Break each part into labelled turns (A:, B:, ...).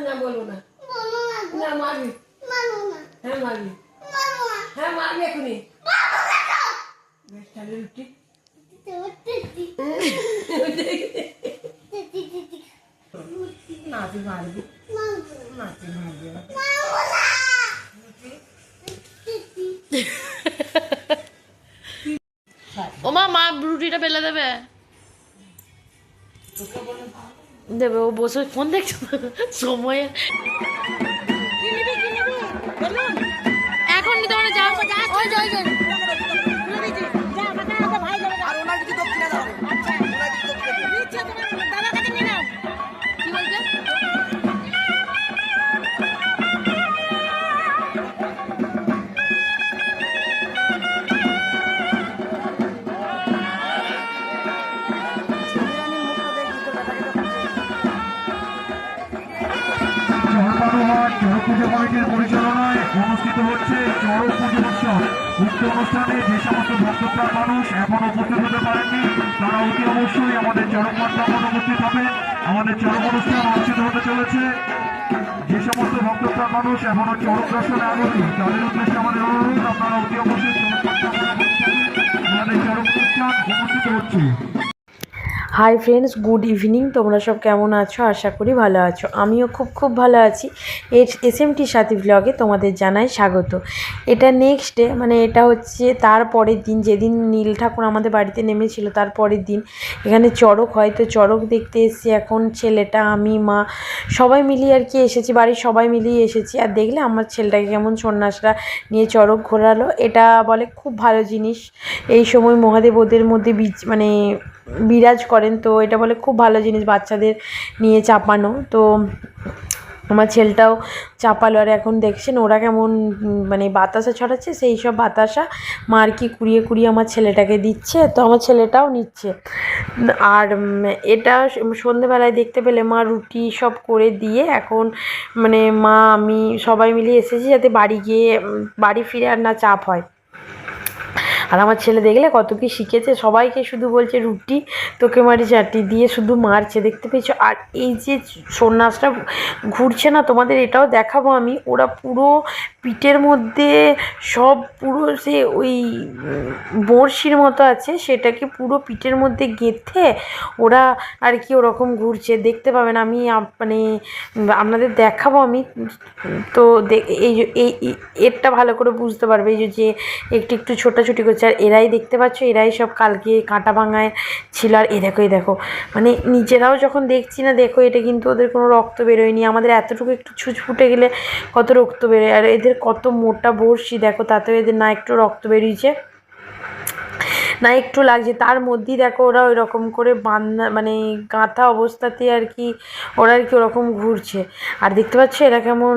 A: না বলবো না, না মারবি, হ্যাঁ মারবি, হ্যাঁ মারবি এখনই। বেশ তাহলে রুটি নাতি মারবি, নাতি মারবি।
B: ও মা রুটিটা বেলে দেবে দেবে। ও বসে ফোন দেখছো সময় এখন নিতে পারে। যাও ওই যে কি বলছে
C: চড়ক পুজো কমিটির পরিচালনায় অনুষ্ঠিত হচ্ছে চড়ক পুজো উৎসব। উক্ত অনুষ্ঠানে যে সমস্ত ভক্তপ্রাণ মানুষ এখনো উপস্থিত হতে পারেননি তারা অতি অবশ্যই আমাদের চড়ক মণ্ডপে উপস্থিত হবেন। আমাদের চড়ক অনুষ্ঠান অনুষ্ঠিত হতে চলেছে। যে সমস্ত ভক্তপ্রাণ মানুষ এখনো চড়ক দর্শনে আগ্রহী তাদের উদ্দেশ্যে আমাদের অনুরোধ, আপনারা অতি অবশ্যই আমাদের চড়ক অনুষ্ঠান অনুষ্ঠিত হচ্ছে।
B: Hi friends, good evening. তোমরা সব কেমন আছো? আশা করি ভালো আছো। আমিও খুব ভালো আছি। এসএমটি সাথী ব্লগে তোমাদের জানাই স্বাগত। এটা নেক্সট ডে, মানে এটা হচ্ছে তার পরের দিন, যেদিন নীল ঠাকুর আমাদের বাড়িতে নেমেছিল তার পরের দিন এখানে চড়ক হয়। তো চড়ক দেখতে এসেছি। এখন ছেলেটা, আমি, মা সবাই মিলিয়ে আর কি এসেছি, বাড়ির সবাই মিলিয়ে এসেছি। আর দেখলে আমার ছেলেটাকে কেমন সন্ন্যাসরা নিয়ে চড়ক ঘোরালো। এটা বলে খুব ভালো জিনিস। এই সময় মহাদেব ওদের মধ্যে মানে বিরাজ করেন। তো এটা বলে খুব ভালো জিনিস বাচ্চাদের নিয়ে চাপানো। তো আমার ছেলেটাও চাপালো। আর এখন দেখছেন ওরা কেমন মানে বাতাসা ছড়াচ্ছে, সেই সব বাতাসা মা আর কি কুড়িয়ে আমার ছেলেটাকে দিচ্ছে। তো আমার ছেলেটাও নিচ্ছে। আর এটা সন্ধেবেলায় দেখতে পেলে মা রুটি সব করে দিয়ে এখন মানে মা আমি সবাই মিলিয়ে এসেছি যাতে বাড়ি ফিরে আর না চাপ হয়। আর আমার ছেলে দেখলে কত কি শিখেছে, সবাইকে শুধু বলছে রুটি তোকে মারি চাটি দিয়ে শুধু মারছে, দেখতে পেয়েছো। আর এই যে সন্ন্যাসটা ঘুরছে না, তোমাদের এটাও দেখাবো আমি। ওরা পুরো পিঠের মধ্যে সব পুরো সে ওই বড়শির মতো আছে, সেটাকে পুরো পিঠের মধ্যে গেঁথে ওরা আর কি ওরকম ঘুরছে, দেখতে পাবেন। আমি মানে আপনাদের দেখাবো আমি। তো এই এরটা ভালো করে বুঝতে পারবে এই যে একটু ছোটাছুটি করছে। আর এরাই দেখতে পাচ্ছ, এরাই সব কালকে কাঁটা ভাঙায় ছিল। আর এই দেখো মানে নিজেরাও যখন দেখছি না, দেখো এটা কিন্তু ওদের কোনো রক্ত বেরোয়নি। আমাদের এতটুকু একটু ছুঁচ ফুটে গেলে কত রক্ত বেরোয়। আর এদের কত মোটা বড়শি দেখো, তাতেও এদের না একটু রক্ত বেরিয়েছে না একটু লাগছে। তার মধ্যেই দেখো ওরা ওই রকম করে মানে গাঁথা অবস্থাতে আর কি ওরা আর কি ওরকম ঘুরছে। আর দেখতে পাচ্ছ এরা কেমন,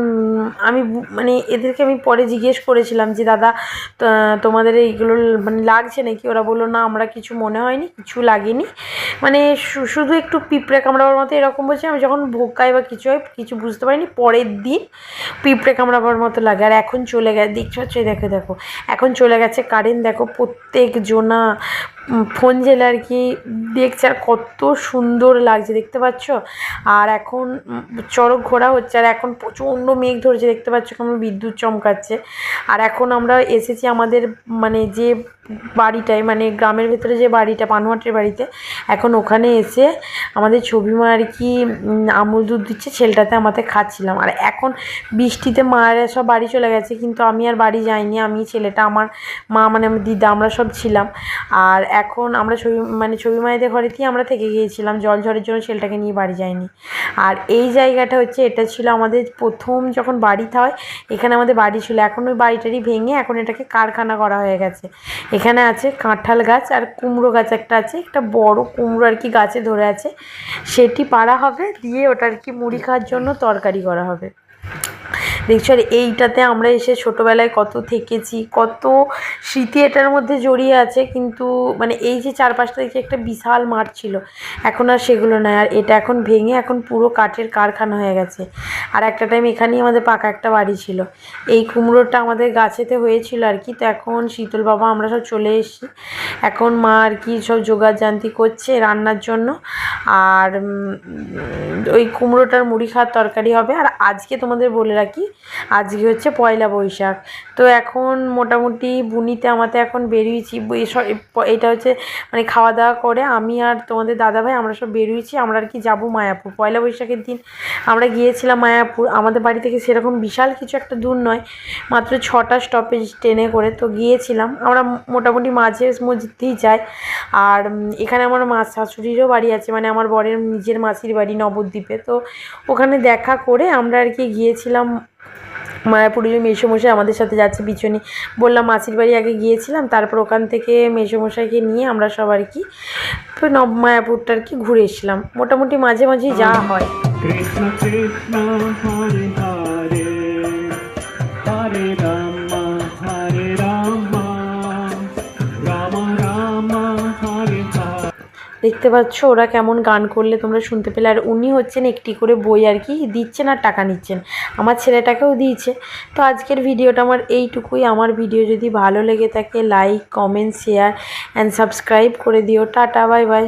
B: আমি মানে এদেরকে আমি পরে জিজ্ঞেস করেছিলাম যে দাদা তোমাদের এইগুলো মানে লাগছে নাকি? ওরা বললো না, আমরা কিছু মনে হয়নি, কিছু লাগেনি, মানে শুধু একটু পিঁপড়ে কামড়াবার মতো এরকম বলছে। আমি যখন ভোকাই বা কিছু হয় কিছু বুঝতে পারিনি, পরের দিন পিঁপড়ে কামড়াবার মতো লাগে। আর এখন চলে গেছে, দেখতে পাচ্ছ দেখো এখন চলে গেছে কারেন্ট। দেখো প্রত্যেক জনা ফোন জেলে আর কি দেখছে, আর কত সুন্দর লাগছে দেখতে পাচ্ছ। আর এখন চড়ক ঘোরা হচ্ছে। আর এখন প্রচণ্ড মেঘ ধরেছে, দেখতে পাচ্ছ কেমন বিদ্যুৎ চমকাচ্ছে। আর এখন আমরা এসেছি আমাদের মানে যে বাড়িটায়, মানে গ্রামের ভেতরে যে বাড়িটা পানুহাটের বাড়িতে, এখন ওখানে এসে আমাদের ছবিমা আর কি আমুল দুধ দিচ্ছে ছেলেটাতে আমাদের খাচ্ছিলাম। আর এখন বৃষ্টিতে মায়েরা সব বাড়ি চলে গেছে, কিন্তু আমি আর বাড়ি যাইনি। আমি ছেলেটা, আমার মা মানে আমার দিদা, আমরা সব ছিলাম। আর এখন আমরা ছবি মায়েদের ঘরেতেই আমরা থেকে গিয়েছিলাম, জল ঝড়ের জন্য ছেলেটাকে নিয়ে বাড়ি যাইনি। আর এই জায়গাটা হচ্ছে, এটা ছিল আমাদের প্রথম যখন বাড়িতে হয় এখানে আমাদের বাড়ি ছিল। এখন ওই বাড়িটারই ভেঙে এখন এটাকে কারখানা করা হয়ে গেছে। এখানে আছে কাঁঠাল গাছ আর কুমড়ো গাছ একটা আছে, একটা বড় কুমড়ো আর কি গাছে ধরে আছে, সেটি পাড়া হবে, দিয়ে ওটা আর কি মুড়ি খাওয়ার জন্য তরকারি করা হবে। দেখছো। আর এইটাতে আমরা এসে ছোটোবেলায় কত থেকেছি, কত স্মৃতি এটার মধ্যে জড়িয়ে আছে। কিন্তু মানে এই যে চারপাশটা দেখছি একটা বিশাল মাঠ ছিল, এখন আর সেগুলো নয়। আর এটা এখন ভেঙে এখন পুরো কাঠের কারখানা হয়ে গেছে। আর একটা টাইম এখানেই আমাদের পাকা একটা বাড়ি ছিল। এই কুমড়োটা আমাদের গাছেতে হয়েছিল আর কি। তো এখন শীতল বাবা আমরা সব চলে এসেছি। এখন মা আর কি সব জোগাড়জান্তি করছে রান্নার জন্য। আর ওই কুমড়োটার মুড়ি খাওয়ার তরকারি হবে। আর আজকে তোমাদের বলে রাখি, আজকে হচ্ছে পয়লা বৈশাখ। তো এখন মোটামুটি বুনিতে আমাদের এখন বেরিয়েছি। এটা হচ্ছে মানে খাওয়া দাওয়া করে আমি আর তোমাদের দাদাভাই আমরা সব বেরিয়েছি। আমরা আর কি যাবো মায়াপুর। পয়লা বৈশাখের দিন আমরা গিয়েছিলাম মায়াপুর। আমাদের বাড়ি থেকে সেরকম বিশাল কিছু একটা দূর নয়, মাত্র 6টা স্টপেজ ট্রেনে করে। তো গিয়েছিলাম আমরা মোটামুটি মাঝে মধ্যেই যাই। আর এখানে আমার মা শাশুড়িরও বাড়ি আছে, মানে আমার বরের নিজের মাসির বাড়ি নবদ্বীপে। তো ওখানে দেখা করে আমরা আর কি গিয়েছিলাম মায়াপুরে। মেসোমশাই আমাদের সাথে যাচ্ছে পিছনে, বললাম মাসির বাড়ি আগে গিয়েছিলাম, তারপর ওখান থেকে মেসোমশাইকে নিয়ে আমরা সব আর কি মায়াপুরটা আর কি ঘুরে এসেছিলাম। মোটামুটি মাঝে মাঝেই যাওয়া হয়।
C: কৃষ্ণ কৃষ্ণ হরে হরে হরে রাম রাম রাম হরে হরে।
B: দেখতে পাচ্ছ ওরা কেমন গান করলে তোমরা শুনতে পেলে। আর উনি হচ্ছেন একটি করে বই আর কি দিচ্ছেন আর টাকা নিচ্ছেন, আমার ছেলেটাকেও দিয়েছে। তো আজকের ভিডিওটা আমার এইটুকুই। আমার ভিডিও যদি ভালো লেগে থাকে like comment share and subscribe করে দিও। Tata bye bye.